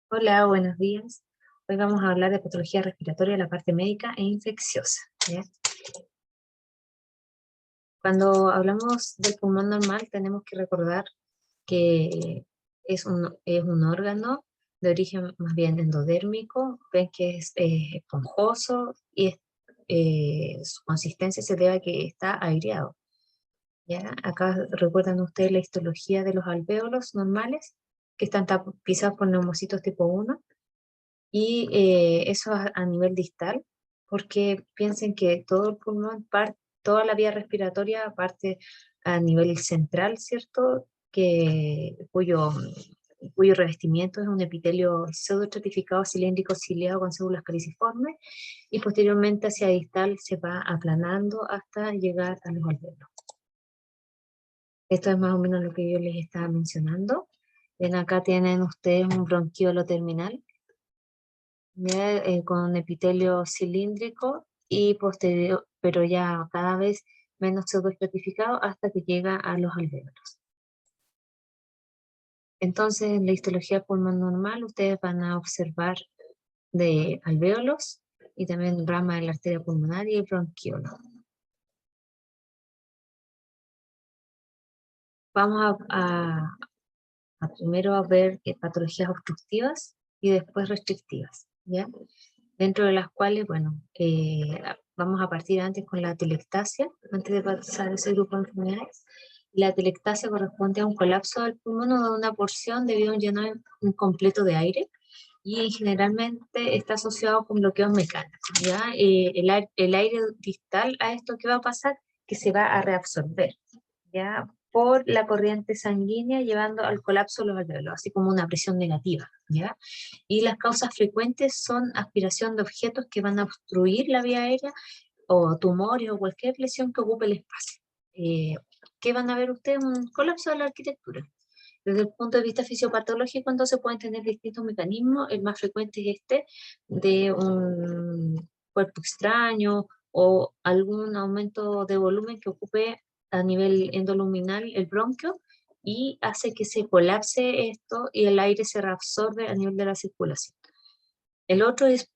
Hola, buenos días. Hoy vamos a hablar de patología respiratoria, la parte médica e infecciosa, ¿ya? Cuando hablamos del pulmón normal, tenemos que recordar que es un órgano de origen más bien endodérmico, ven que es esponjoso y su consistencia se debe a que está aireado, ¿ya? Acá recuerdan ustedes la histología de los alvéolos normales, que están tapizados por neumocitos tipo 1. Y eso a nivel distal, porque piensen que todo el pulmón, toda la vía respiratoria parte a nivel central, ¿cierto? Cuyo revestimiento es un epitelio pseudoestratificado cilíndrico ciliado con células caliciformes, y posteriormente hacia distal se va aplanando hasta llegar a los alvéolos. Esto es más o menos lo que yo les estaba mencionando. Ven, acá tienen ustedes un bronquiolo terminal, ya, con epitelio cilíndrico y posterior, pero ya cada vez menos pseudoestratificado hasta que llega a los alvéolos. Entonces, en la histología pulmón normal, ustedes van a observar de alvéolos y también rama de la arteria pulmonar y el bronquiolo. Vamos primero a ver patologías obstructivas y después restrictivas, ¿ya? Dentro de las cuales, bueno, vamos a partir antes con la atelectasia, antes de pasar a ese grupo de enfermedades. La atelectasia corresponde a un colapso del pulmón o de una porción debido a un llenado incompleto de aire, y generalmente está asociado con bloqueos mecánicos, ¿ya? El aire distal a esto, ¿qué va a pasar? Que se va a reabsorber, ¿ya? Por la corriente sanguínea, llevando al colapso de los alvéolos, así como una presión negativa, ¿ya? Y las causas frecuentes son aspiración de objetos que van a obstruir la vía aérea, o tumores, o cualquier lesión que ocupe el espacio. Eh, ¿Qué van a ver ustedes? Un colapso de la arquitectura. Desde el punto de vista fisiopatológico, entonces pueden tener distintos mecanismos. El más frecuente es este, de un cuerpo extraño o algún aumento de volumen que ocupe a nivel endoluminal el bronquio, y hace que se colapse esto y el aire se reabsorbe a nivel de la circulación. El otro es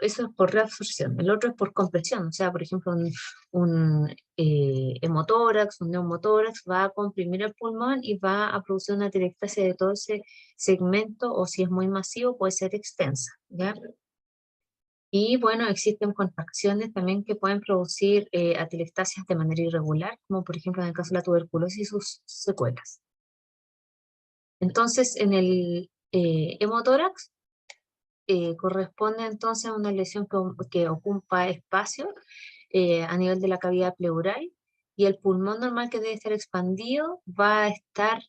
eso es por reabsorción. El otro es por compresión. O sea, por ejemplo, un hemotórax, un neumotórax va a comprimir el pulmón y va a producir una atelectasia de todo ese segmento, o si es muy masivo, puede ser extensa, ¿ya? Y bueno, existen contracciones también que pueden producir atelectasias de manera irregular, como por ejemplo en el caso de la tuberculosis y sus secuelas. Entonces, en el hemotórax, corresponde entonces a una lesión que ocupa espacio a nivel de la cavidad pleural, y el pulmón normal, que debe estar expandido, va a estar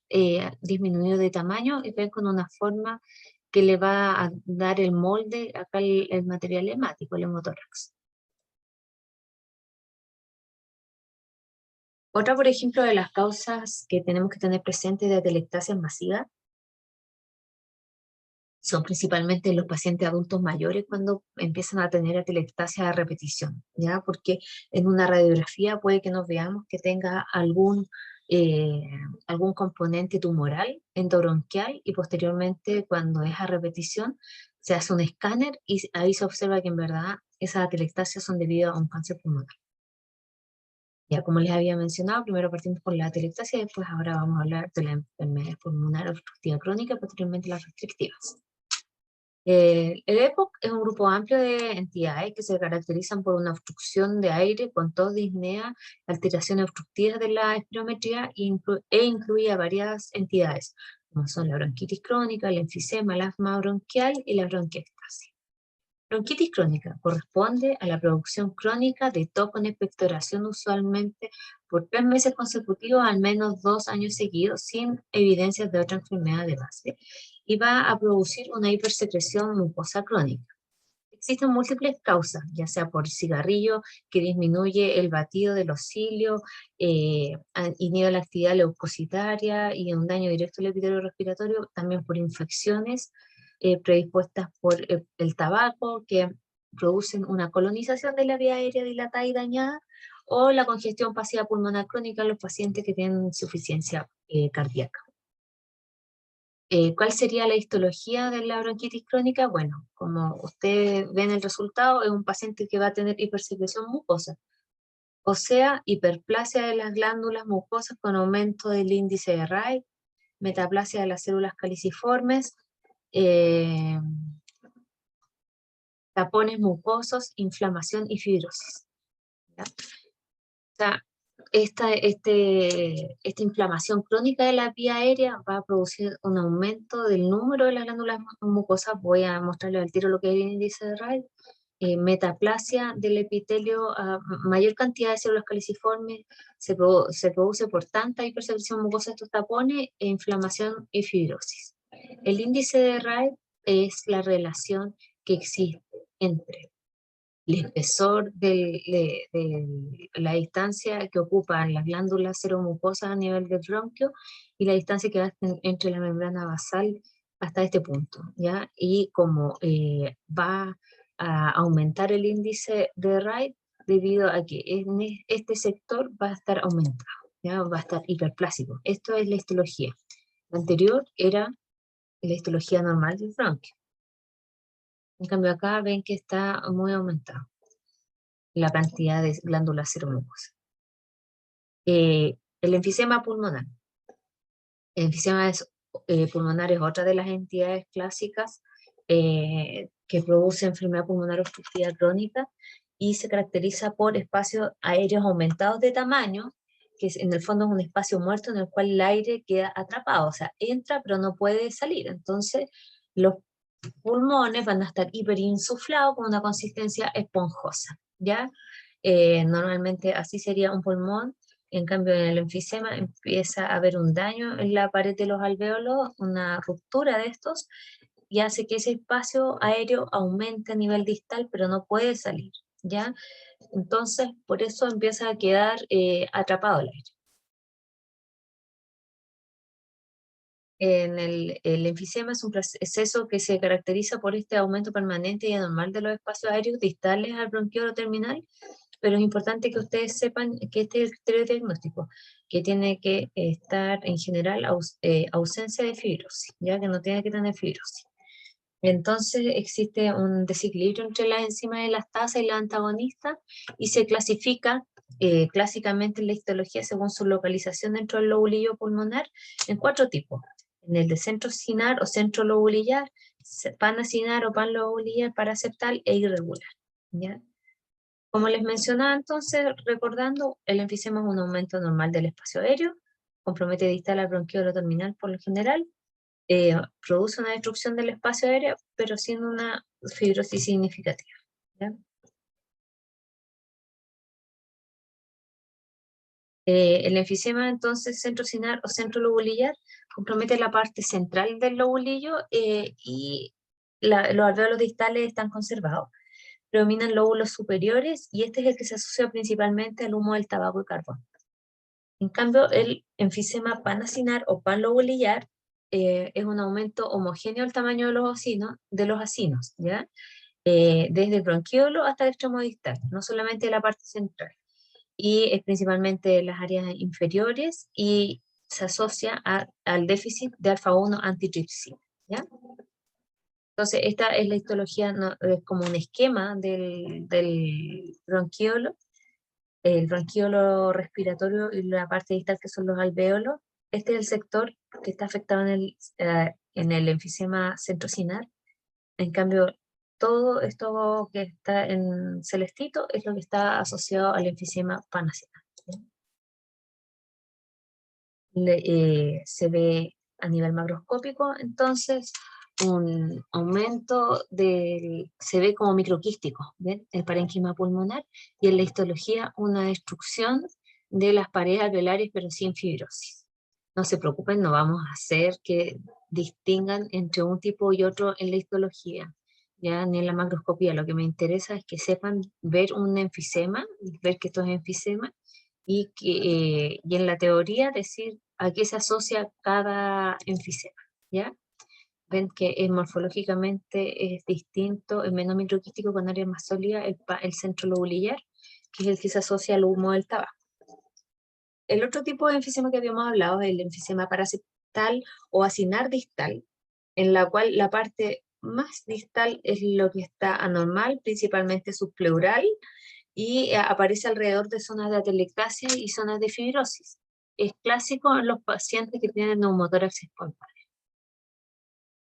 disminuido de tamaño y ven con una forma que le va a dar el molde acá, el material hemático, el hemotórax. Otra, por ejemplo, de las causas que tenemos que tener presentes de atelectasia masiva son principalmente los pacientes adultos mayores cuando empiezan a tener atelectasia a repetición, ¿ya? Porque en una radiografía puede que nos veamos que tenga eh, algún componente tumoral endobronquial, y posteriormente, cuando es a repetición, se hace un escáner y ahí se observa que en verdad esas atelectasias son debido a un cáncer pulmonar. Ya, como les había mencionado, primero partimos por la atelectasia y después ahora vamos a hablar de la enfermedad pulmonar obstructiva crónica, posteriormente las restrictivas. El EPOC es un grupo amplio de entidades que se caracterizan por una obstrucción de aire con tos, disnea, alteraciones obstructivas de la espirometría, e incluye a varias entidades, como son la bronquitis crónica, el enfisema, el asma bronquial y la bronquiectasis. Bronquitis crónica corresponde a la producción crónica de tos con expectoración, usualmente por 3 meses consecutivos, al menos 2 años seguidos, sin evidencias de otra enfermedad de base, y va a producir una hipersecreción mucosa crónica. Existen múltiples causas, ya sea por cigarrillo, que disminuye el batido de los cilios, inhibe la actividad leucocitaria y un daño directo al epitelio respiratorio, también por infecciones predispuestas por el tabaco, que producen una colonización de la vía aérea dilatada y dañada, o la congestión pasiva pulmonar crónica en los pacientes que tienen insuficiencia cardíaca. ¿Cuál sería la histología de la bronquitis crónica? Bueno, como ustedes ven el resultado, es un paciente que va a tener hipersecreción mucosa, o sea, hiperplasia de las glándulas mucosas con aumento del índice de Wright, metaplasia de las células caliciformes, tapones mucosos, inflamación y fibrosis, ¿ya? O sea, esta inflamación crónica de la vía aérea va a producir un aumento del número de las glándulas mucosas. Voy a mostrarles al tiro lo que es el índice de Wright. Metaplasia del epitelio, mayor cantidad de células caliciformes se produce por tanta hipersecreción mucosa de estos tapones, e inflamación y fibrosis. El índice de Wright es la relación que existe entre el espesor de la distancia que ocupan las glándulas seromucosas a nivel del bronquio y la distancia que va entre la membrana basal hasta este punto, ¿ya? Y como va a aumentar el índice de Wright debido a que en este sector va a estar aumentado, ¿ya? Va a estar hiperplásico. Esto es la histología. La anterior era la histología normal del bronquio. En cambio acá ven que está muy aumentado la cantidad de glándulas seromucosas. El enfisema pulmonar. El enfisema pulmonar es otra de las entidades clásicas que produce enfermedad pulmonar obstructiva crónica y se caracteriza por espacios aéreos aumentados de tamaño, que en el fondo es un espacio muerto en el cual el aire queda atrapado, o sea, entra pero no puede salir. Entonces, los pulmones van a estar hiperinsuflados con una consistencia esponjosa, ¿ya? Normalmente así sería un pulmón. En cambio, en el enfisema empieza a haber un daño en la pared de los alvéolos, una ruptura de estos, y hace que ese espacio aéreo aumente a nivel distal, pero no puede salir, ¿ya? Entonces, por eso empieza a quedar atrapado el aire. El enfisema es un proceso que se caracteriza por este aumento permanente y anormal de los espacios aéreos distales al bronquiolo terminal, pero es importante que ustedes sepan que este es el criterio diagnóstico, que tiene que estar en general ausencia de fibrosis, ya que no tiene que tener fibrosis. Entonces existe un desequilibrio entre las enzimas elastasa y la antagonista y se clasifica clásicamente en la histología según su localización dentro del lobulillo pulmonar en 4 tipos. En el de centro cinar o centro lobulillar, panacinar o panlobulillar, paraceptal e irregular, ¿ya? Como les mencionaba entonces, recordando, el enfisema es un aumento normal del espacio aéreo, compromete distal al bronquiolo terminal por lo general, produce una destrucción del espacio aéreo, pero sin una fibrosis significativa, ¿ya? El enfisema, entonces, centrocinar o centrolobulillar, compromete la parte central del lobulillo y los alvéolos distales están conservados. Predominan lóbulos superiores y este es el que se asocia principalmente al humo del tabaco y carbón. En cambio, el enfisema panacinar o panlobulillar es un aumento homogéneo del tamaño de los acinos, ¿ya? Desde el bronquiolo hasta el extremo distal, no solamente la parte central. Y es principalmente las áreas inferiores y se asocia al déficit de alfa-1 antitripsina, ¿ya? Entonces, esta es la histología, es como un esquema del bronquiolo, el bronquiolo respiratorio y la parte distal que son los alvéolos. Este es el sector que está afectado en el enfisema centrocinar. En cambio, todo esto que está en celestito es lo que está asociado al enfisema panacinar. Se ve a nivel macroscópico, entonces, un aumento se ve como microquístico, ¿ven? El parénquima pulmonar, y en la histología una destrucción de las paredes alveolares, pero sin fibrosis. No se preocupen, no vamos a hacer que distingan entre un tipo y otro en la histología, ya ni en la macroscopía. Lo que me interesa es que sepan ver un enfisema, ver que esto es enfisema, y en la teoría decir a qué se asocia cada enfisema, ¿ya? Ven que morfológicamente es distinto, es menos microquístico con área más sólida, el centro lobulillar, que es el que se asocia al humo del tabaco. El otro tipo de enfisema que habíamos hablado es el enfisema distal o acinar distal, en la cual la parte más distal es lo que está anormal, principalmente subpleural, y aparece alrededor de zonas de atelectasia y zonas de fibrosis. Es clásico en los pacientes que tienen neumotórax espontáneo.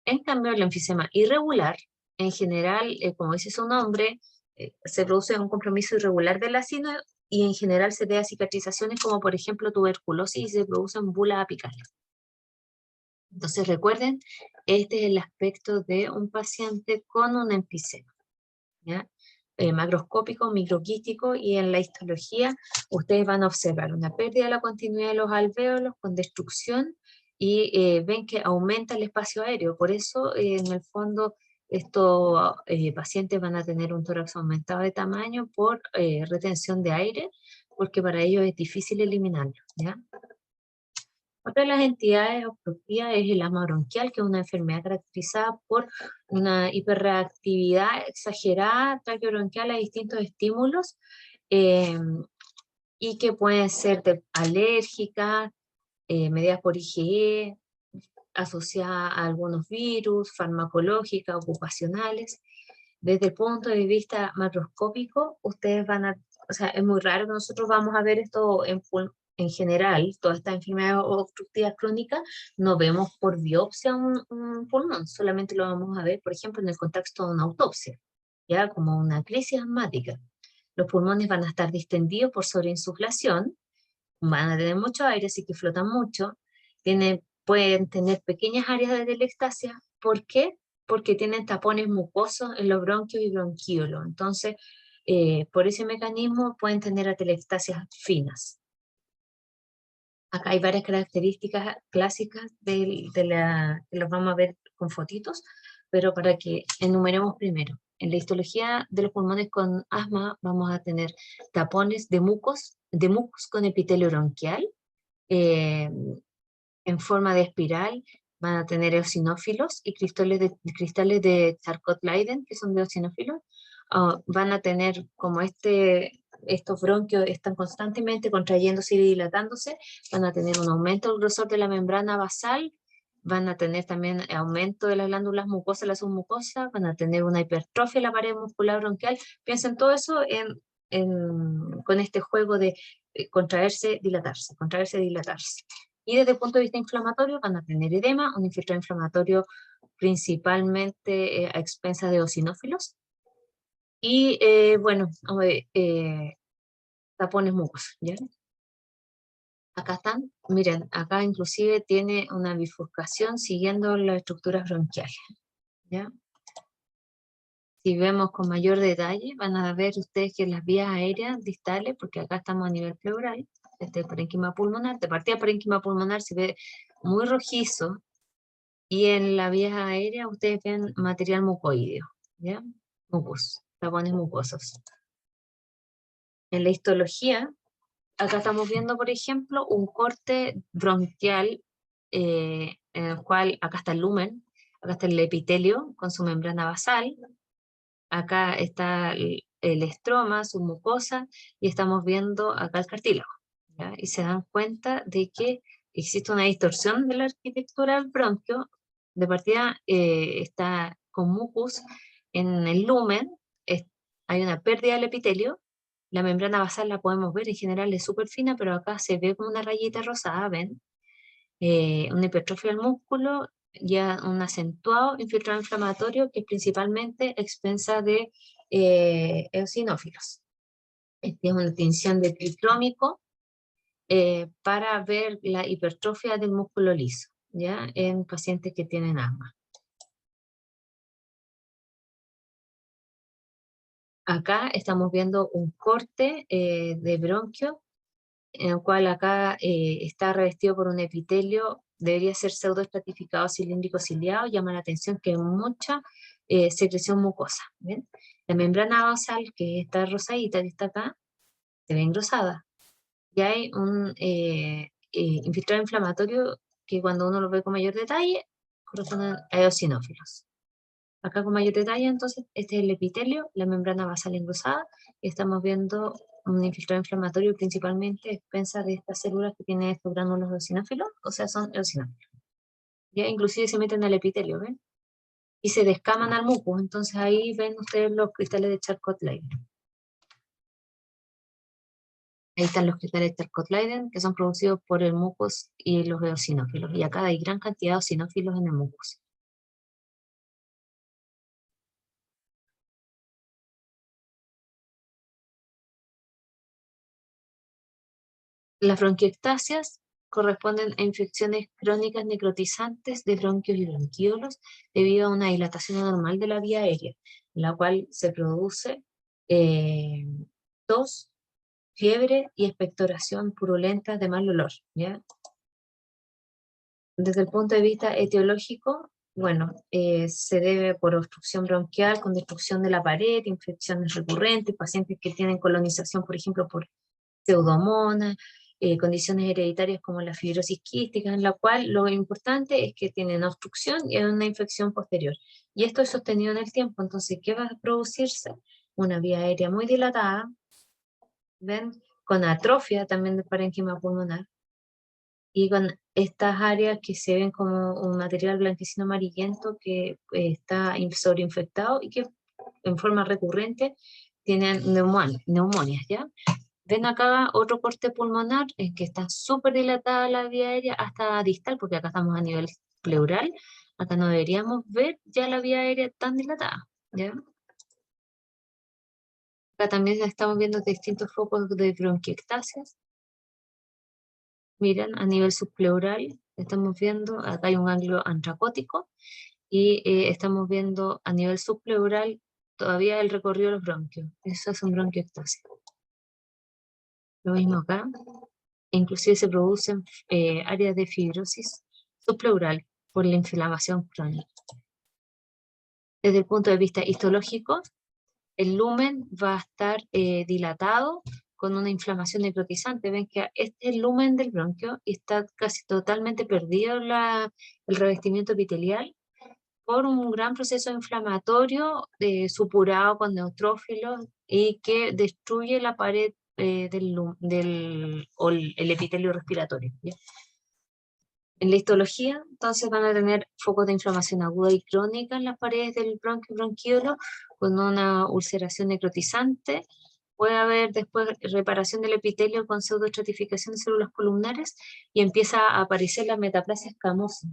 En cambio, el enfisema irregular, en general, como dice su nombre, se produce un compromiso irregular del ácido y en general se debe a cicatrizaciones como por ejemplo tuberculosis y se producen bulas apicales. Entonces recuerden, este es el aspecto de un paciente con un enfisema, ¿ya? Macroscópico, microquístico, y en la histología ustedes van a observar una pérdida de la continuidad de los alvéolos con destrucción y ven que aumenta el espacio aéreo. Por eso en el fondo estos pacientes van a tener un tórax aumentado de tamaño por retención de aire, porque para ellos es difícil eliminarlo, ¿ya? Otra de las entidades obstructivas es el asma bronquial, que es una enfermedad caracterizada por una hiperreactividad exagerada traqueobronquial a distintos estímulos y que pueden ser alérgicas, mediadas por IgE, asociadas a algunos virus, farmacológicas, ocupacionales. Desde el punto de vista macroscópico, ustedes van a, o sea, es muy raro que nosotros vamos a ver esto en general, toda esta enfermedad obstructiva crónica, no vemos por biopsia un pulmón, solamente lo vamos a ver, por ejemplo, en el contexto de una autopsia, ya como una crisis asmática. Los pulmones van a estar distendidos por sobreinsuflación, van a tener mucho aire, así que flotan mucho, pueden tener pequeñas áreas de atelectasia. ¿Por qué? Porque tienen tapones mucosos en los bronquios y bronquíolos. Entonces, por ese mecanismo pueden tener atelectasias finas. Acá hay varias características clásicas que los vamos a ver con fotitos, pero para que enumeremos primero. En la histología de los pulmones con asma vamos a tener tapones de mucos con epitelio bronquial, en forma de espiral. Van a tener eosinófilos y cristales de Charcot-Leyden, que son de eosinófilos. Van a tener como estos bronquios están constantemente contrayéndose y dilatándose, van a tener un aumento del grosor de la membrana basal, van a tener también aumento de las glándulas mucosas, la submucosa, van a tener una hipertrofia de la pared muscular bronquial. Piensen todo eso con este juego de contraerse, dilatarse, contraerse, dilatarse. Y desde el punto de vista inflamatorio van a tener edema, un infiltrado inflamatorio principalmente a expensas de eosinófilos. Y bueno, tapones mucosos, ¿ya? Acá están, miren, acá inclusive tiene una bifurcación siguiendo las estructuras bronquiales, ¿ya? Si vemos con mayor detalle, van a ver ustedes que las vías aéreas distales, porque acá estamos a nivel pleural, este parénquima pulmonar, de partida parénquima pulmonar se ve muy rojizo, y en la vía aérea ustedes ven material mucoideo, ¿ya? Mucus, tapones mucosos. En la histología, acá estamos viendo, por ejemplo, un corte bronquial, en el cual acá está el lumen, acá está el epitelio con su membrana basal, acá está el estroma, su mucosa, y estamos viendo acá el cartílago, ¿ya? Y se dan cuenta de que existe una distorsión de la arquitectura del bronquio. De partida está con mucus en el lumen, hay una pérdida del epitelio, la membrana basal la podemos ver, en general es súper fina, pero acá se ve como una rayita rosada, ¿ven? Una hipertrofia del músculo, ya un acentuado infiltrado inflamatorio que es principalmente a expensa de eosinófilos. Esta es una tinción de tricrómico para ver la hipertrofia del músculo liso, ¿ya? En pacientes que tienen asma. Acá estamos viendo un corte de bronquio, en el cual acá está revestido por un epitelio, debería ser pseudoestratificado cilíndrico ciliado. Llama la atención que hay mucha secreción mucosa, ¿ven? La membrana basal, que está rosadita, que está acá, se ve engrosada. Y hay un infiltrado inflamatorio que cuando uno lo ve con mayor detalle, corresponde a eosinófilos. Acá con mayor detalle, entonces, este es el epitelio, la membrana basal engrosada, y estamos viendo un infiltrado inflamatorio principalmente a expensas de estas células que tienen estos gránulos eosinófilos, o sea, son eosinófilos. ya inclusive se meten al epitelio, ¿ven? Y se descaman al mucus, entonces ahí ven ustedes los cristales de Charcot-Leyden. Ahí están los cristales de Charcot-Leyden, que son producidos por el mucus y los eosinófilos, y acá hay gran cantidad de eosinófilos en el mucus. Las bronquiectasias corresponden a infecciones crónicas necrotizantes de bronquios y bronquiolos debido a una dilatación anormal de la vía aérea, en la cual se produce eh, tos, fiebre y expectoración purulenta de mal olor, ¿ya? Desde el punto de vista etiológico, bueno, se debe por obstrucción bronquial con destrucción de la pared, infecciones recurrentes, pacientes que tienen colonización, por ejemplo, por pseudomonas, condiciones hereditarias como la fibrosis quística, en la cual lo importante es que tienen obstrucción y una infección posterior. Y esto es sostenido en el tiempo, entonces, ¿qué va a producirse? Una vía aérea muy dilatada, ¿ven? Con atrofia también del parénquima pulmonar, y con estas áreas que se ven como un material blanquecino amarillento que está sobreinfectado y que en forma recurrente tienen neumonias, ¿ya? Ven acá otro corte pulmonar en que está súper dilatada la vía aérea hasta distal, porque acá estamos a nivel pleural, acá no deberíamos ver ya la vía aérea tan dilatada, ¿ya? Acá también estamos viendo distintos focos de bronquiectasias. Miren, a nivel subpleural, estamos viendo, acá hay un ganglio antracótico, y estamos viendo a nivel subpleural todavía el recorrido de los bronquios. Eso es un bronquiectasia. Lo mismo acá. Inclusive se producen áreas de fibrosis subpleural por la inflamación crónica. Desde el punto de vista histológico, el lumen va a estar dilatado con una inflamación necrotizante. Ven que este es el lumen del bronquio y está casi totalmente perdido el revestimiento epitelial por un gran proceso inflamatorio supurado con neutrófilos y que destruye la pared o el epitelio respiratorio, ¿ya? En la histología, entonces van a tener focos de inflamación aguda y crónica en las paredes del bronquio y bronquiolo con una ulceración necrotizante. Puede haber después reparación del epitelio con pseudoestratificación de células columnares y empieza a aparecer la metaplasia escamosa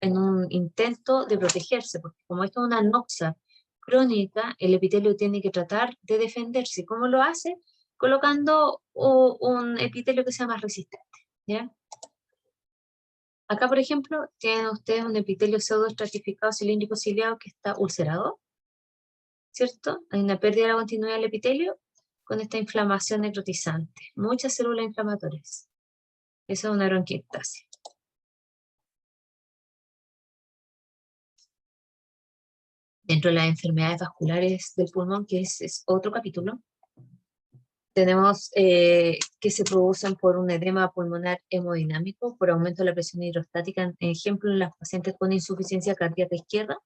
en un intento de protegerse, porque como esto es una anoxia crónica, el epitelio tiene que tratar de defenderse. ¿Cómo lo hace? Colocando un epitelio que sea más resistente, ¿ya? Acá, por ejemplo, tienen ustedes un epitelio pseudoestratificado cilíndrico ciliado que está ulcerado, ¿cierto? Hay una pérdida de la continuidad del epitelio con esta inflamación necrotizante. Muchas células inflamatorias. Eso es una bronquiectasia. Dentro de las enfermedades vasculares del pulmón, que es otro capítulo, tenemos que se producen por un edema pulmonar hemodinámico, por aumento de la presión hidrostática, ejemplo, en las pacientes con insuficiencia cardíaca izquierda,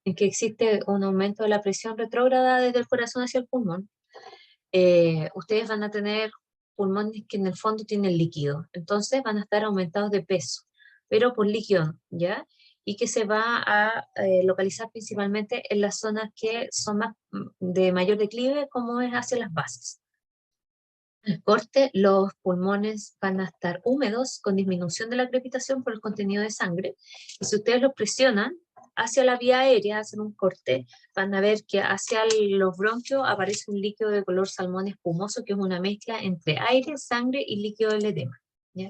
en que existe un aumento de la presión retrógrada desde el corazón hacia el pulmón. Ustedes van a tener pulmones que en el fondo tienen líquido, entonces van a estar aumentados de peso, pero por líquido, ¿ya? Y que se va a localizar principalmente en las zonas que son más de mayor declive, como es hacia las bases. El corte, los pulmones van a estar húmedos con disminución de la crepitación por el contenido de sangre, y si ustedes los presionan hacia la vía aérea, hacen un corte, van a ver que hacia los bronquios aparece un líquido de color salmón espumoso, que es una mezcla entre aire, sangre y líquido del edema, ¿ya?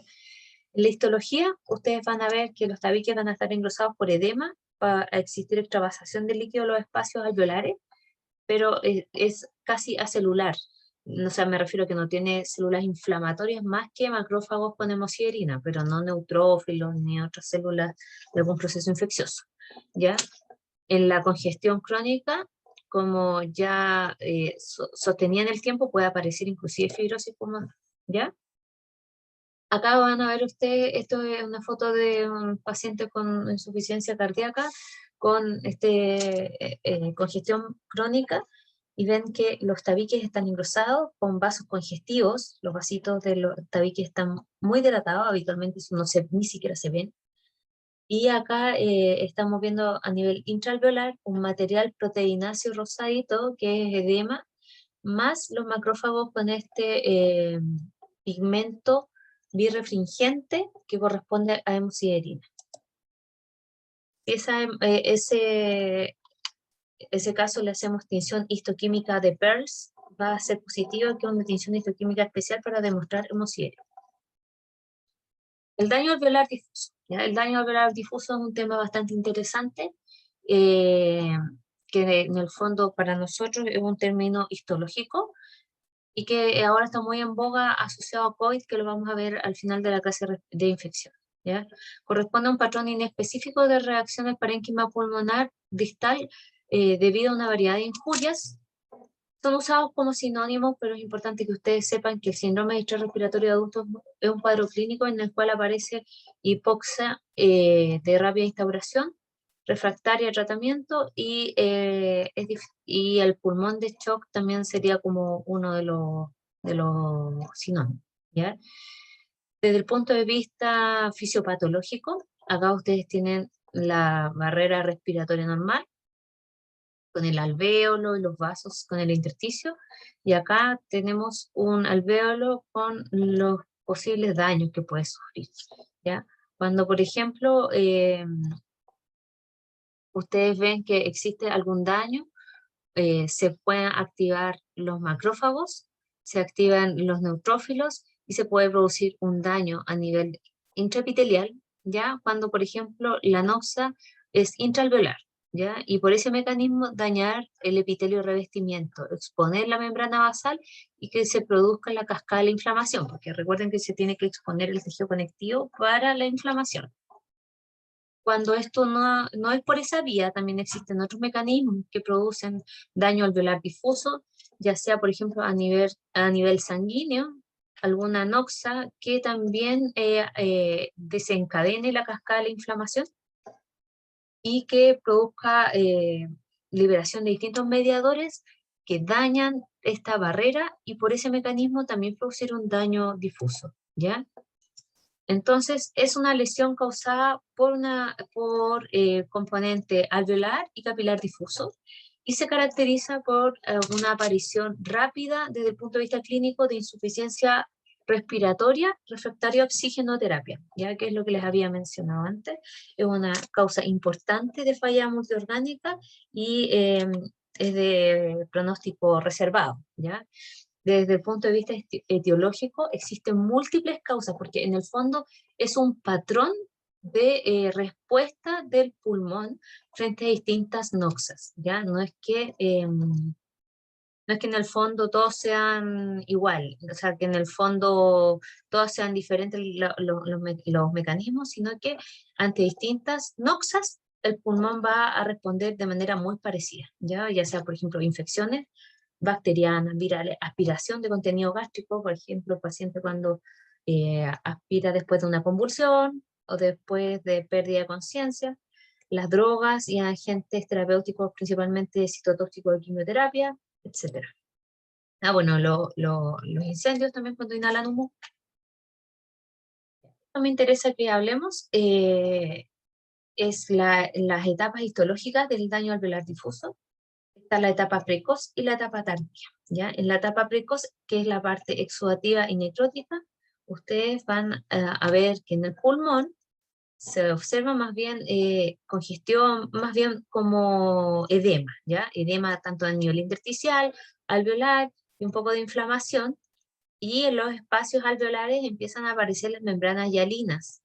En la histología, ustedes van a ver que los tabiques van a estar engrosados por edema, va a existir extravasación de líquido en los espacios alveolares, pero es casi acelular. O sea, me refiero a que no tiene células inflamatorias más que macrófagos con hemosiderina, pero no neutrófilos ni otras células de algún proceso infeccioso, ¿ya? En la congestión crónica, como ya sostenía en el tiempo, puede aparecer inclusive fibrosis pulmonar, ¿ya? Acá van a ver ustedes, esto es una foto de un paciente con insuficiencia cardíaca, con congestión crónica, y ven que los tabiques están engrosados con vasos congestivos, los vasitos de los tabiques están muy dilatados, habitualmente eso no se, ni siquiera se ven, Y acá estamos viendo a nivel intraalveolar un material proteináceo rosadito que es edema, más los macrófagos con este pigmento birrefringente que corresponde a hemosiderina. Ese caso le hacemos tinción histoquímica de Pearls, va a ser positiva, que es una tinción histoquímica especial para demostrar hemosiderina. El daño alveolar difuso. ¿Ya? El daño alveolar difuso es un tema bastante interesante, que en el fondo para nosotros es un término histológico y que ahora está muy en boga asociado a COVID, que lo vamos a ver al final de la clase de infección. ¿Ya? Corresponde a un patrón inespecífico de reacciones parénquima pulmonar distal debido a una variedad de injurias. Son usados como sinónimos, pero es importante que ustedes sepan que el síndrome de estrés respiratorio de adultos es un cuadro clínico en el cual aparece hipoxia de rápida instauración, refractaria a tratamiento, y el pulmón de shock también sería como uno de los sinónimos. ¿Ya? Desde el punto de vista fisiopatológico, acá ustedes tienen la barrera respiratoria normal, con el alvéolo y los vasos con el intersticio, y acá tenemos un alvéolo con los posibles daños que puede sufrir, ¿ya? Cuando, por ejemplo, ustedes ven que existe algún daño, se pueden activar los macrófagos, se activan los neutrófilos y se puede producir un daño a nivel intraepitelial, ¿ya? Cuando, por ejemplo, la noxa es intraalveolar, ¿ya? Y por ese mecanismo dañar el epitelio revestimiento, exponer la membrana basal y que se produzca la cascada de la inflamación, porque recuerden que se tiene que exponer el tejido conectivo para la inflamación. Cuando esto no es por esa vía, también existen otros mecanismos que producen daño alveolar difuso, ya sea, por ejemplo, a nivel sanguíneo, alguna noxa que también desencadene la cascada de la inflamación y que produzca liberación de distintos mediadores que dañan esta barrera y por ese mecanismo también producir un daño difuso, ¿ya? Entonces, es una lesión causada por componente alveolar y capilar difuso y se caracteriza por una aparición rápida desde el punto de vista clínico de insuficiencia respiratoria refractaria a oxigenoterapia, ya que es lo que les había mencionado antes, es una causa importante de falla multiorgánica y es de pronóstico reservado, ¿ya? Desde el punto de vista etiológico, existen múltiples causas, porque en el fondo es un patrón de respuesta del pulmón frente a distintas noxas, ¿ya? No es que en el fondo todos sean igual, o sea, que en el fondo todos sean diferentes los mecanismos, sino que ante distintas noxas el pulmón va a responder de manera muy parecida, ya sea, por ejemplo, infecciones bacterianas, virales, aspiración de contenido gástrico, por ejemplo, el paciente cuando aspira después de una convulsión o después de pérdida de conciencia, las drogas y agentes terapéuticos, principalmente citotóxicos de quimioterapia, etc. Bueno, los incendios también cuando inhalan humo. Me interesa que hablemos es las etapas histológicas del daño alveolar difuso. Está la etapa precoz y la etapa tardía, ¿ya? En la etapa precoz, que es la parte exudativa y necrótica, ustedes van a ver que en el pulmón se observa más bien congestión, más bien como edema, ¿ya? Edema tanto a nivel intersticial, alveolar y un poco de inflamación, y en los espacios alveolares empiezan a aparecer las membranas hialinas,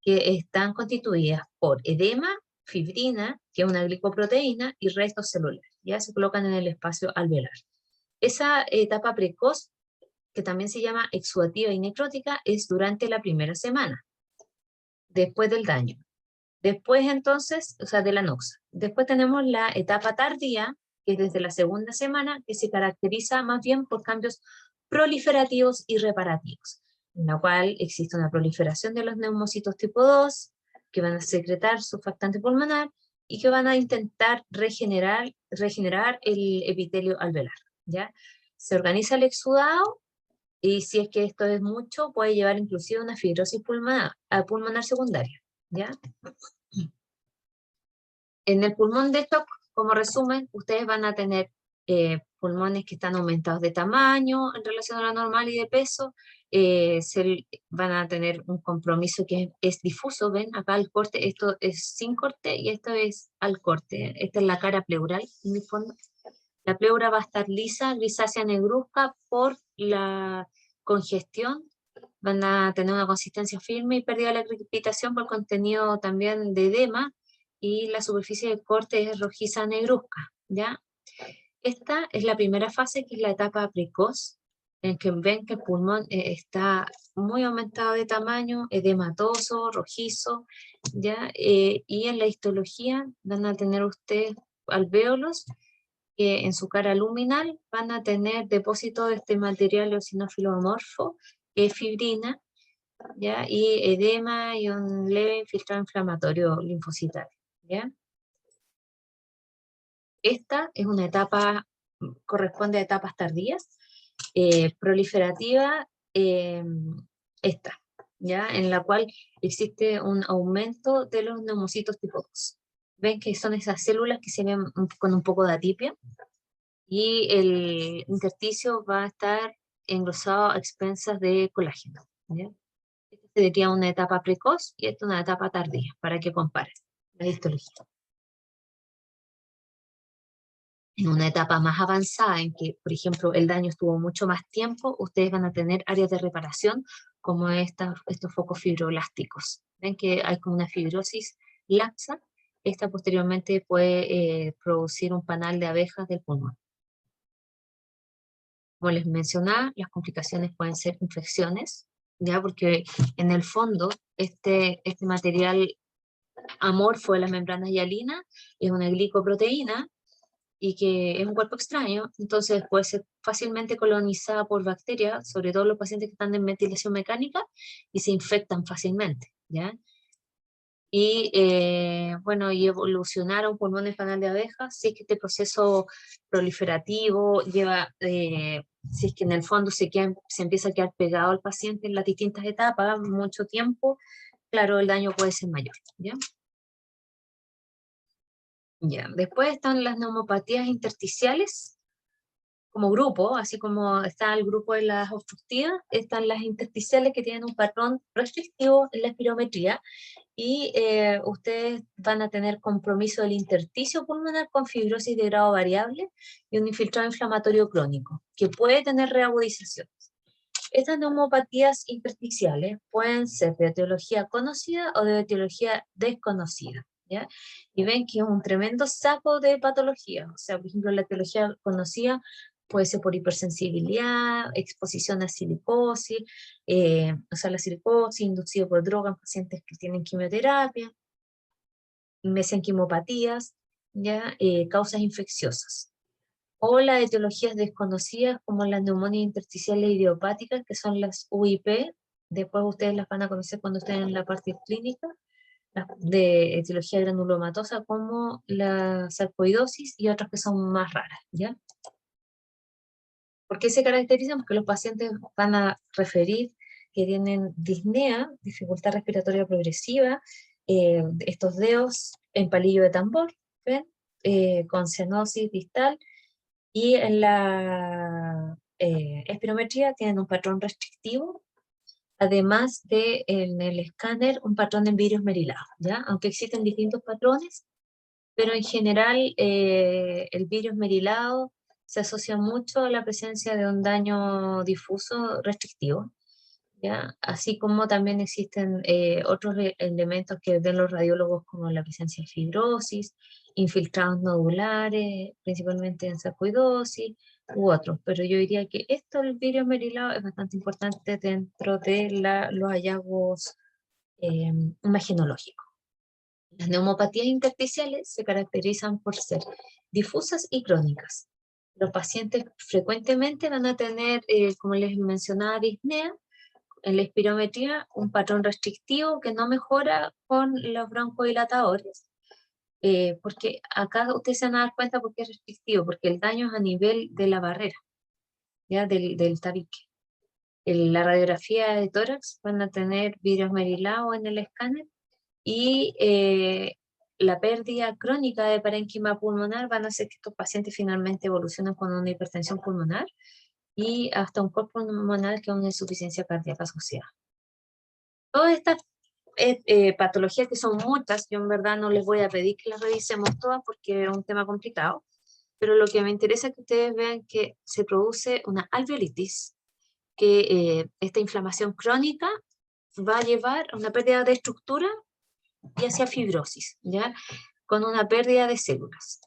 que están constituidas por edema, fibrina, que es una glicoproteína, y restos celulares. Ya se colocan en el espacio alveolar. Esa etapa precoz, que también se llama exudativa y necrótica, es durante la primera semana, después del daño. Después entonces, o sea, de la noxa. Después tenemos la etapa tardía, que es desde la segunda semana, que se caracteriza más bien por cambios proliferativos y reparativos, en la cual existe una proliferación de los neumocitos tipo 2, que van a secretar surfactante pulmonar y que van a intentar regenerar el epitelio alveolar, ¿ya? Se organiza el exudado y si es que esto es mucho, puede llevar inclusive a una fibrosis pulmonar secundaria, ¿ya? En el pulmón de shock, como resumen, ustedes van a tener pulmones que están aumentados de tamaño en relación a lo normal y de peso, van a tener un compromiso que es difuso, ven acá el corte, esto es sin corte y esto es al corte, esta es la cara pleural en el fondo. La pleura va a estar lisa, grisácea negruzca por la congestión, van a tener una consistencia firme y pérdida de la crepitación por contenido también de edema, y la superficie de corte es rojiza negruzca, ¿ya? Esta es la primera fase, que es la etapa precoz, en que ven que el pulmón está muy aumentado de tamaño, edematoso, rojizo, ¿ya? Y en la histología van a tener ustedes alvéolos que en su cara luminal van a tener depósito de este material eosinófilo amorfo, que es fibrina, ¿ya? Y edema y un leve infiltrado inflamatorio linfocitario, ¿ya? Esta es una etapa, corresponde a etapas tardías, proliferativa, esta, ¿ya? En la cual existe un aumento de los neumocitos tipo 2. Ven que son esas células que se ven con un poco de atipia, y el intersticio va a estar engrosado a expensas de colágeno, ¿ya? Esta sería una etapa precoz y esta una etapa tardía, para que comparen la histología. En una etapa más avanzada, en que, por ejemplo, el daño estuvo mucho más tiempo, ustedes van a tener áreas de reparación, como estos focos fibroblásticos. Ven que hay como una fibrosis laxa, esta posteriormente puede producir un panal de abejas del pulmón. Como les mencionaba, las complicaciones pueden ser infecciones, ¿ya? Porque en el fondo este material amorfo de las membranas hialinas es una glicoproteína, y que es un cuerpo extraño, entonces puede ser fácilmente colonizada por bacterias, sobre todo los pacientes que están en ventilación mecánica, y se infectan fácilmente, ¿ya? Y bueno, y evolucionar a un pulmón de panal de abejas, si es que este proceso proliferativo lleva, si es que en el fondo se empieza a quedar pegado al paciente en las distintas etapas, mucho tiempo, claro, el daño puede ser mayor, ¿ya? Ya, después están las neumopatías intersticiales como grupo, así como está el grupo de las obstructivas, están las intersticiales que tienen un patrón restrictivo en la espirometría, y ustedes van a tener compromiso del intersticio pulmonar con fibrosis de grado variable y un infiltrado inflamatorio crónico, que puede tener reagudización. Estas neumopatías intersticiales pueden ser de etiología conocida o de etiología desconocida, ¿ya? Y ven que es un tremendo saco de patologías. O sea, por ejemplo, la etiología conocida puede ser por hipersensibilidad, exposición a silicosis, o sea, la silicosis inducida por drogas en pacientes que tienen quimioterapia, mesenquimopatías, ¿ya? Causas infecciosas. O las etiologías desconocidas, como las neumonias intersticiales idiopáticas, que son las UIP, después ustedes las van a conocer cuando estén en la parte clínica, las de etiología granulomatosa, como la sarcoidosis, y otras que son más raras, ¿ya? ¿Por qué se caracterizan? Porque los pacientes van a referir que tienen disnea, dificultad respiratoria progresiva, estos dedos en palillo de tambor, ¿ven? Con cianosis distal, y en la espirometría tienen un patrón restrictivo, además de en el escáner un patrón en vidrio esmerilado, ¿ya? Aunque existen distintos patrones, pero en general el vidrio esmerilado se asocia mucho a la presencia de un daño difuso restrictivo, ¿ya? Así como también existen otros elementos que ven los radiólogos, como la presencia de fibrosis, infiltrados nodulares, principalmente en sarcoidosis, u otros. Pero yo diría que esto, el vidrio esmerilado, es bastante importante dentro de los hallazgos imagenológicos. Las neumopatías intersticiales se caracterizan por ser difusas y crónicas. Los pacientes frecuentemente van a tener, como les mencionaba, disnea, en la espirometría un patrón restrictivo que no mejora con los broncodilatadores, porque acá ustedes se van a dar cuenta porque es restrictivo, porque el daño es a nivel de la barrera, ¿ya? Del tabique. En la radiografía de tórax van a tener vidrio esmerilado en el escáner, y la pérdida crónica de parénquima pulmonar van a hacer que estos pacientes finalmente evolucionen con una hipertensión pulmonar y hasta un cuerpo pulmonar que es una insuficiencia cardíaca asociada. Todas estas patologías, que son muchas, yo en verdad no les voy a pedir que las revisemos todas porque es un tema complicado, pero lo que me interesa es que ustedes vean que se produce una alveolitis, que esta inflamación crónica va a llevar a una pérdida de estructura y hacia fibrosis, ¿ya? Con una pérdida de células.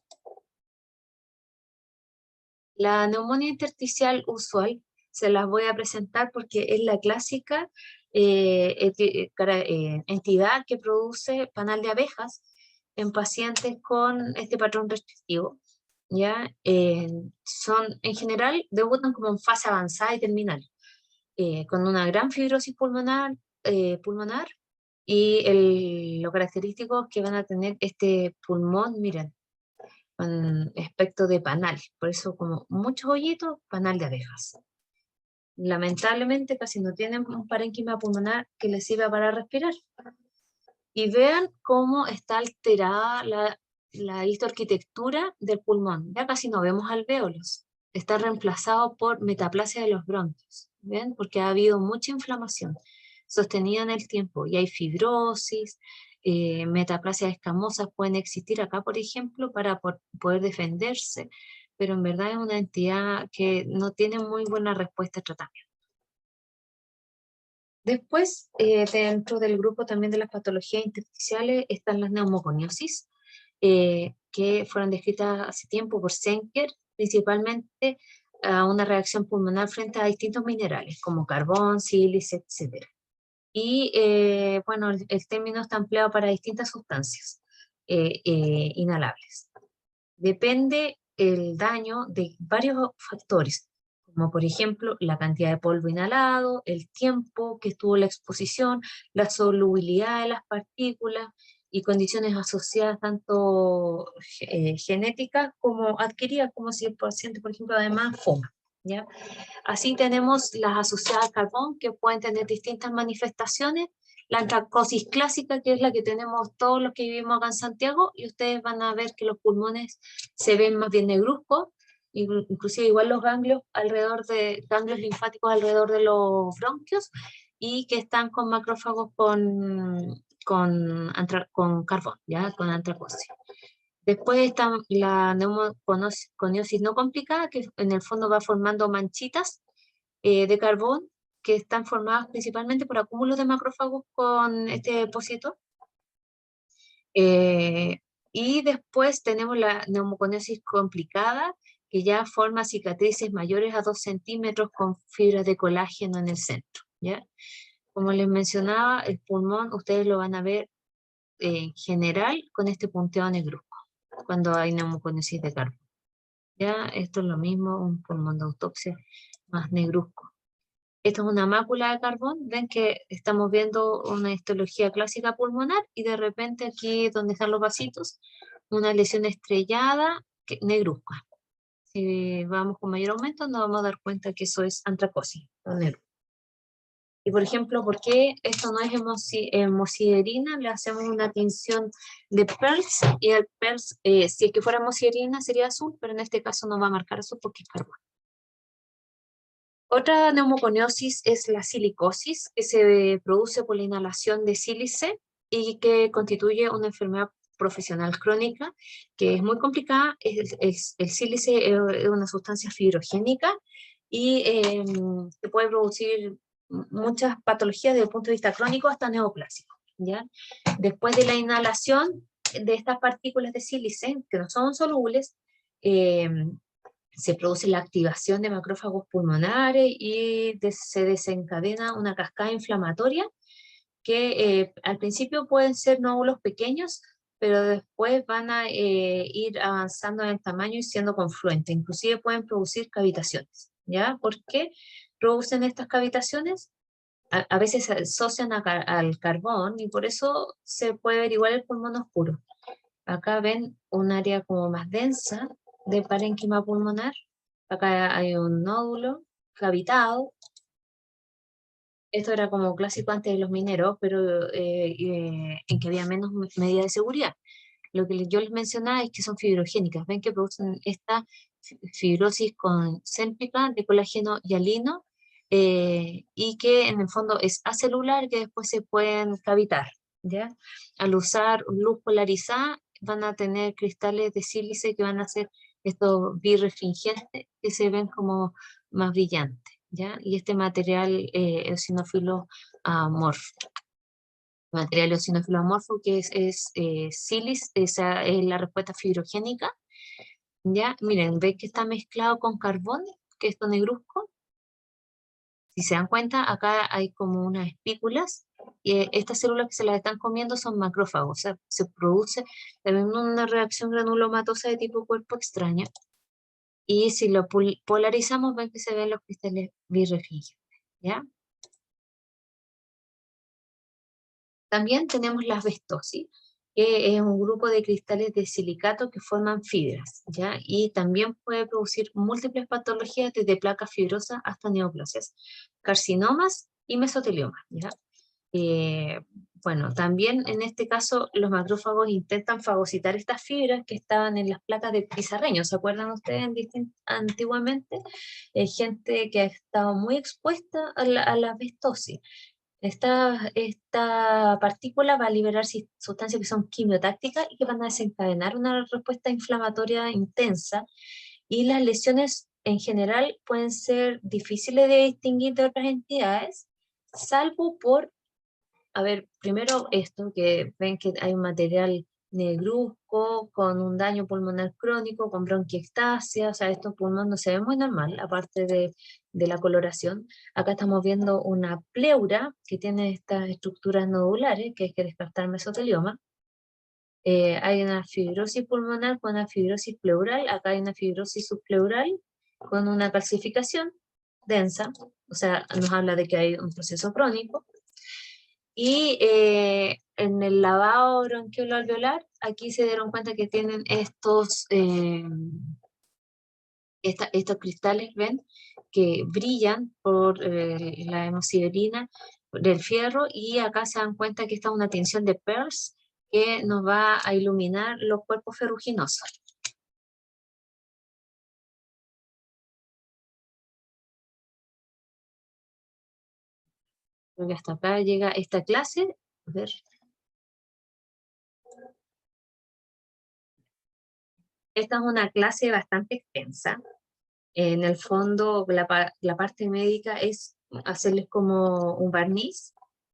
La neumonía intersticial usual se las voy a presentar porque es la clásica entidad que produce panal de abejas en pacientes con este patrón restrictivo. ¿Ya? Son, en general, debutan como en fase avanzada y terminal, con una gran fibrosis pulmonar, y lo característico es que van a tener este pulmón, miren, con aspecto de panal, por eso como muchos hoyitos, panal de abejas. Lamentablemente casi no tienen un parénquima pulmonar que les sirva para respirar. Y vean cómo está alterada la histoarquitectura del pulmón. Ya casi no vemos alvéolos. Está reemplazado por metaplasia de los bronquios. ¿Ven? Porque ha habido mucha inflamación sostenida en el tiempo. Y hay fibrosis, metaplasias escamosas pueden existir acá, por ejemplo, para poder defenderse. Pero en verdad es una entidad que no tiene muy buena respuesta a tratamiento. Después, dentro del grupo también de las patologías intersticiales están las neumoconiosis, que fueron descritas hace tiempo por Senker, principalmente a una reacción pulmonar frente a distintos minerales, como carbón, sílice, etc. Y bueno, el término está empleado para distintas sustancias inhalables. Depende el daño de varios factores, como por ejemplo la cantidad de polvo inhalado, el tiempo que estuvo la exposición, la solubilidad de las partículas y condiciones asociadas tanto genéticas como adquiridas, como si el paciente, por ejemplo, además fuma, ¿ya? Así tenemos las asociadas a carbón, que pueden tener distintas manifestaciones. La antracosis clásica, que es la que tenemos todos los que vivimos acá en Santiago, y ustedes van a ver que los pulmones se ven más bien negruzcos, inclusive igual los ganglios linfáticos alrededor de los bronquios, y que están con macrófagos con carbón, ¿ya? Con antracosis. Después está la neumoconiosis no complicada, que en el fondo va formando manchitas de carbón que están formadas principalmente por acúmulos de macrófagos con este depósito. Y después tenemos la neumoconiosis complicada, que ya forma cicatrices mayores a 2 centímetros con fibras de colágeno en el centro, ¿ya? Como les mencionaba, el pulmón ustedes lo van a ver en general con este punteo negruzco cuando hay neumoconiosis de carbón. Ya, esto es lo mismo, un pulmón de autopsia más negruzco. Esto es una mácula de carbón, ven que estamos viendo una histología clásica pulmonar y de repente aquí donde están los vasitos, una lesión estrellada negruzca. Si vamos con mayor aumento nos vamos a dar cuenta que eso es antracosis, negro. Y por ejemplo, ¿por qué esto no es hemosiderina? Le hacemos una tinción de PERLS, y el PERLS, si es que fuera hemosiderina sería azul, pero en este caso no va a marcar azul porque es carbón. Otra neumoconiosis es la silicosis, que se produce por la inhalación de sílice y que constituye una enfermedad profesional crónica, que es muy complicada. El sílice es una sustancia fibrogénica y que puede producir muchas patologías desde el punto de vista crónico hasta neoplásico, ¿ya? Después de la inhalación de estas partículas de sílice, que no son solubles, se produce la activación de macrófagos pulmonares y se desencadena una cascada inflamatoria que al principio pueden ser nódulos pequeños, pero después van a ir avanzando en el tamaño y siendo confluentes. Inclusive pueden producir cavitaciones, ¿ya? ¿Por qué producen estas cavitaciones? A veces se asocian al carbón y por eso se puede ver igual el pulmón oscuro. Acá ven un área como más densa de parénquima pulmonar. Acá hay un nódulo cavitado. Esto era como clásico antes de los mineros, pero en que había menos medidas de seguridad. lo que yo les mencionaba es que son fibrogénicas. Ven que producen esta fibrosis concéntrica de colágeno hialino, y que en el fondo es acelular, que después se pueden cavitar, ¿ya? Al usar luz polarizada van a tener cristales de sílice que van a ser estos birefringentes que se ven como más brillantes, ¿ya? Y este material eosinófilo amorfo. Material eosinófilo amorfo que es sílice, esa es la respuesta fibrogénica, ¿ya? Miren, ¿ven que está mezclado con carbón, que es esto negruzco? Si se dan cuenta, acá hay como unas espículas, y estas células que se las están comiendo son macrófagos, o sea, se produce también una reacción granulomatosa de tipo cuerpo extraño, y si lo polarizamos, ven que se ven los cristales birefringentes, ¿ya? También tenemos la asbestosis, que es un grupo de cristales de silicato que forman fibras, ¿ya? Y también puede producir múltiples patologías desde placas fibrosas hasta neoplasias, carcinomas y mesoteliomas, ¿ya? Eh, bueno, también en este caso los macrófagos intentan fagocitar estas fibras que estaban en las placas de pizarreño. ¿Se acuerdan ustedes antiguamente? Gente que ha estado muy expuesta a la asbestosis. Esta partícula va a liberar sustancias que son quimiotácticas y que van a desencadenar una respuesta inflamatoria intensa, y las lesiones en general pueden ser difíciles de distinguir de otras entidades, salvo por, a ver, primero esto, que ven que hay un material negruzco, con un daño pulmonar crónico, con bronquiectasia, o sea, estos pulmones no se ven muy normal, aparte de la coloración. Acá estamos viendo una pleura que tiene estas estructuras nodulares, que hay que descartar mesotelioma. Hay una fibrosis pulmonar con una fibrosis pleural, acá hay una fibrosis subpleural con una calcificación densa, o sea, nos habla de que hay un proceso crónico. Y en el lavado bronquiolo-alveolar, aquí se dieron cuenta que tienen estos cristales, ven, que brillan por la hemosiderina del fierro, y acá se dan cuenta que esta es una tinción de Peirce que nos va a iluminar los cuerpos ferruginosos. Creo que hasta acá llega esta clase. A ver. Esta es una clase bastante extensa. En el fondo, la parte médica es hacerles como un barniz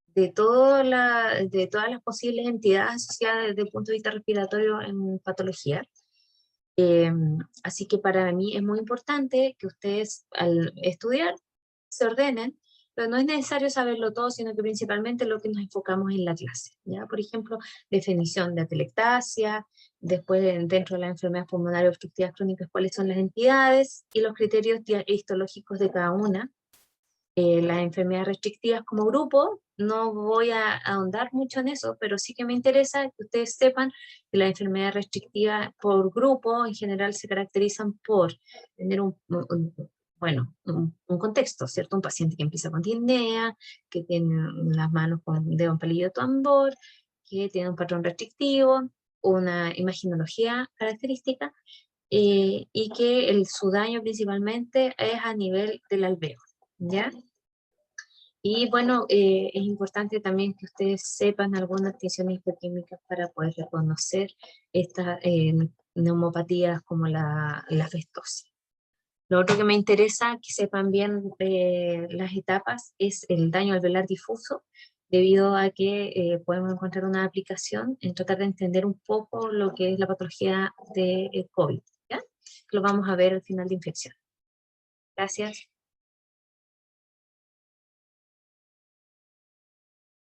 de todas las posibles entidades asociadas desde el punto de vista respiratorio en patología. Eh, Así que para mí es muy importante que ustedes al estudiar se ordenen, pero no es necesario saberlo todo, sino que principalmente lo que nos enfocamos en la clase, ¿ya? Por ejemplo, definición de atelectasia, después dentro de las enfermedades pulmonares obstructivas crónicas, cuáles son las entidades y los criterios histológicos de cada una. Las enfermedades restrictivas como grupo, no voy a ahondar mucho en eso, pero sí que me interesa que ustedes sepan que las enfermedades restrictivas por grupo en general se caracterizan por tener un contexto, ¿cierto? Un paciente que empieza con disnea, que tiene las manos con dedo en palillo de tambor, que tiene un patrón restrictivo, una imaginología característica, y que su daño principalmente es a nivel del alveolo, ¿ya? Y bueno, es importante también que ustedes sepan algunas tinciones histoquímicas para poder reconocer estas neumopatías como la asbestosis. Lo otro que me interesa que sepan bien las etapas es el daño alveolar difuso, debido a que podemos encontrar una aplicación en tratar de entender un poco lo que es la patología de COVID, ¿ya? Lo vamos a ver al final de infección. Gracias.